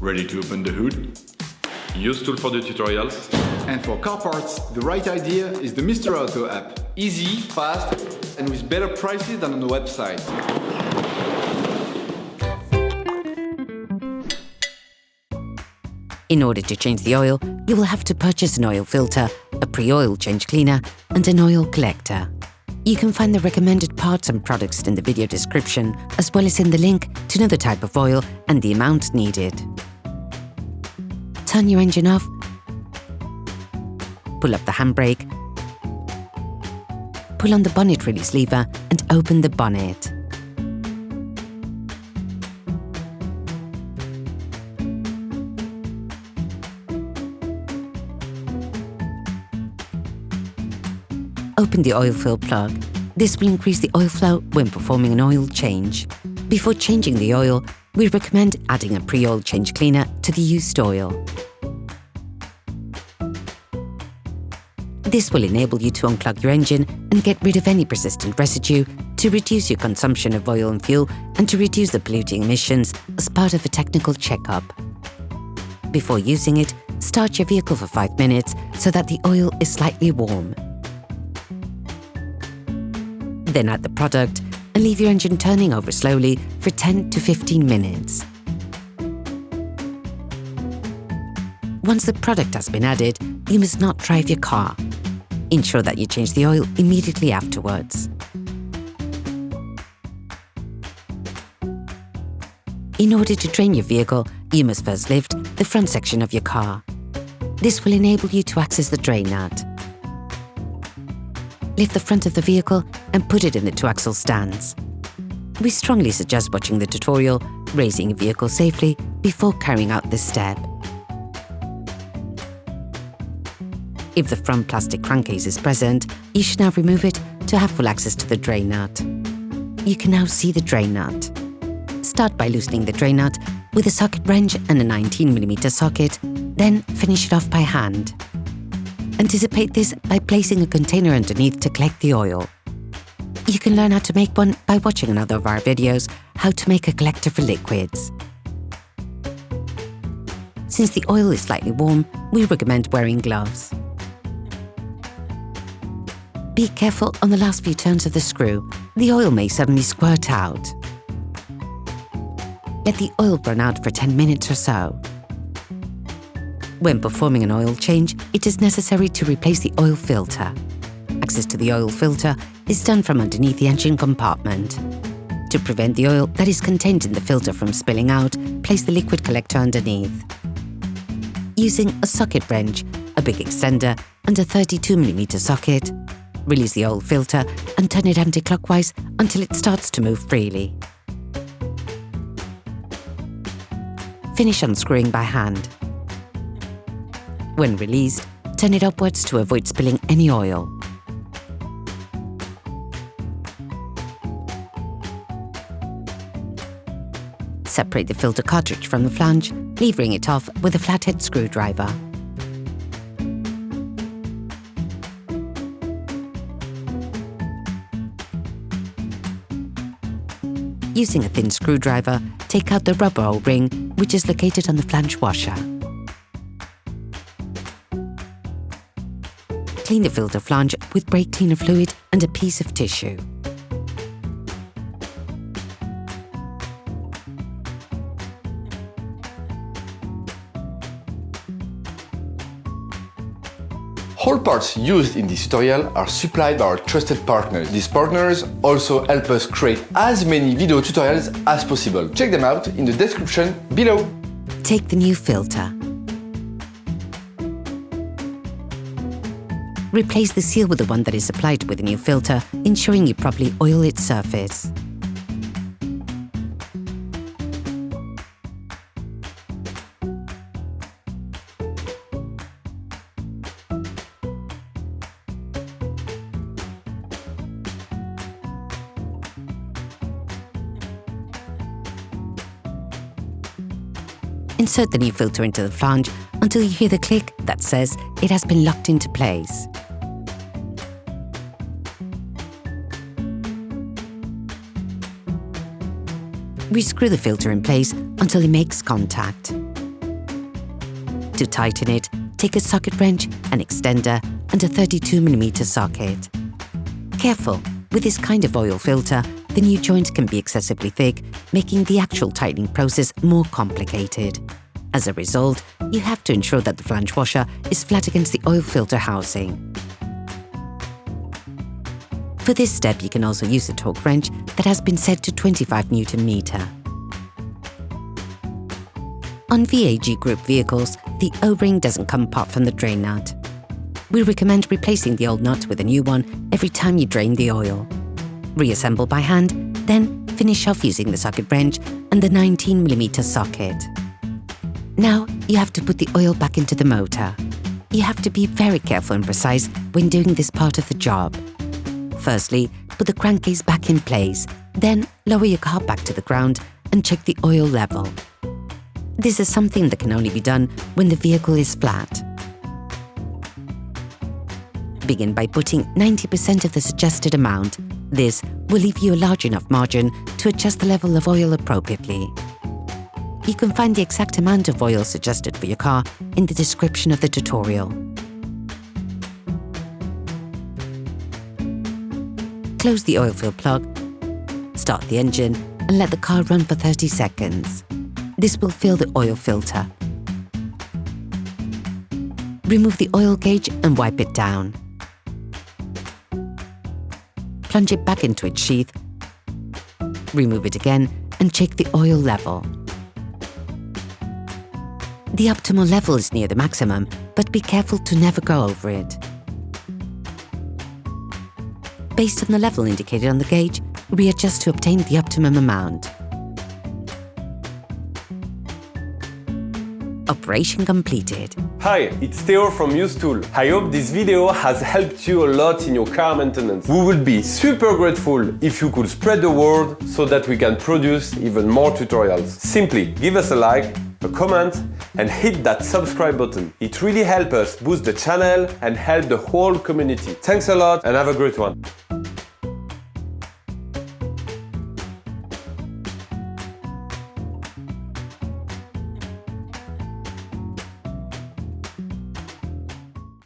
Ready to open the hood? UseTool for the tutorials. And for car parts, the right idea is the Mr. Auto app. Easy, fast, and with better prices than on the website. In order to change the oil, you will have to purchase an oil filter, a pre-oil change cleaner, and an oil collector. You can find the recommended parts and products in the video description, as well as in the link to know the type of oil and the amount needed. Turn your engine off, pull up the handbrake, pull on the bonnet release lever and open the bonnet. Open the oil fill plug. This will increase the oil flow when performing an oil change. Before changing the oil, we recommend adding a pre-oil change cleaner to the used oil. This will enable you to unclog your engine and get rid of any persistent residue to reduce your consumption of oil and fuel and to reduce the polluting emissions as part of a technical checkup. Before using it, start your vehicle for 5 minutes so that the oil is slightly warm. Then add the product and leave your engine turning over slowly for 10 to 15 minutes. Once the product has been added, you must not drive your car. Ensure that you change the oil immediately afterwards. In order to drain your vehicle, you must first lift the front section of your car. This will enable you to access the drain nut. Lift the front of the vehicle and put it in the two-axle stands. We strongly suggest watching the tutorial, raising your vehicle safely before carrying out this step. If the front plastic crankcase is present, you should now remove it to have full access to the drain nut. You can now see the drain nut. Start by loosening the drain nut with a socket wrench and a 19mm socket, then finish it off by hand. Anticipate this by placing a container underneath to collect the oil. You can learn how to make one by watching another of our videos, how to make a collector for liquids. Since the oil is slightly warm, we recommend wearing gloves. Be careful on the last few turns of the screw. The oil may suddenly squirt out. Let the oil run out for 10 minutes or so. When performing an oil change, it is necessary to replace the oil filter. Access to the oil filter is done from underneath the engine compartment. To prevent the oil that is contained in the filter from spilling out, place the liquid collector underneath. Using a socket wrench, a big extender and a 32mm socket, release the oil filter and turn it anti-clockwise until it starts to move freely. Finish unscrewing by hand. When released, turn it upwards to avoid spilling any oil. Separate the filter cartridge from the flange, levering it off with a flathead screwdriver. Using a thin screwdriver, take out the rubber O-ring, which is located on the flange washer. Clean the filter flange with brake cleaner fluid and a piece of tissue. All parts used in this tutorial are supplied by our trusted partners. These partners also help us create as many video tutorials as possible. Check them out in the description below. Take the new filter. Replace the seal with the one that is supplied with the new filter, ensuring you properly oil its surface. Insert the new filter into the flange until you hear the click that says it has been locked into place. Rescrew the filter in place until it makes contact. To tighten it, take a socket wrench, an extender, and a 32mm socket. Careful, with this kind of oil filter, the new joint can be excessively thick, making the actual tightening process more complicated. As a result, you have to ensure that the flange washer is flat against the oil filter housing. For this step, you can also use a torque wrench that has been set to 25 Nm. On VAG Group vehicles, the O-ring doesn't come apart from the drain nut. We recommend replacing the old nut with a new one every time you drain the oil. Reassemble by hand, then finish off using the socket wrench and the 19mm socket. Now you have to put the oil back into the motor. You have to be very careful and precise when doing this part of the job. Firstly, put the crankcase back in place, then lower your car back to the ground and check the oil level. This is something that can only be done when the vehicle is flat. Begin by putting 90% of the suggested amount. This will leave you a large enough margin to adjust the level of oil appropriately. You can find the exact amount of oil suggested for your car in the description of the tutorial. Close the oil fill plug, start the engine, and let the car run for 30 seconds. This will fill the oil filter. Remove the oil gauge and wipe it down. Plunge it back into its sheath, remove it again, and check the oil level. The optimal level is near the maximum, but be careful to never go over it. Based on the level indicated on the gauge, readjust to obtain the optimum amount. Operation completed. Hi, it's Theo from UseTool. I hope this video has helped you a lot in your car maintenance. We would be super grateful if you could spread the word so that we can produce even more tutorials. Simply give us a like, a comment, and hit that subscribe button. It really helps us boost the channel and help the whole community. Thanks a lot and have a great one.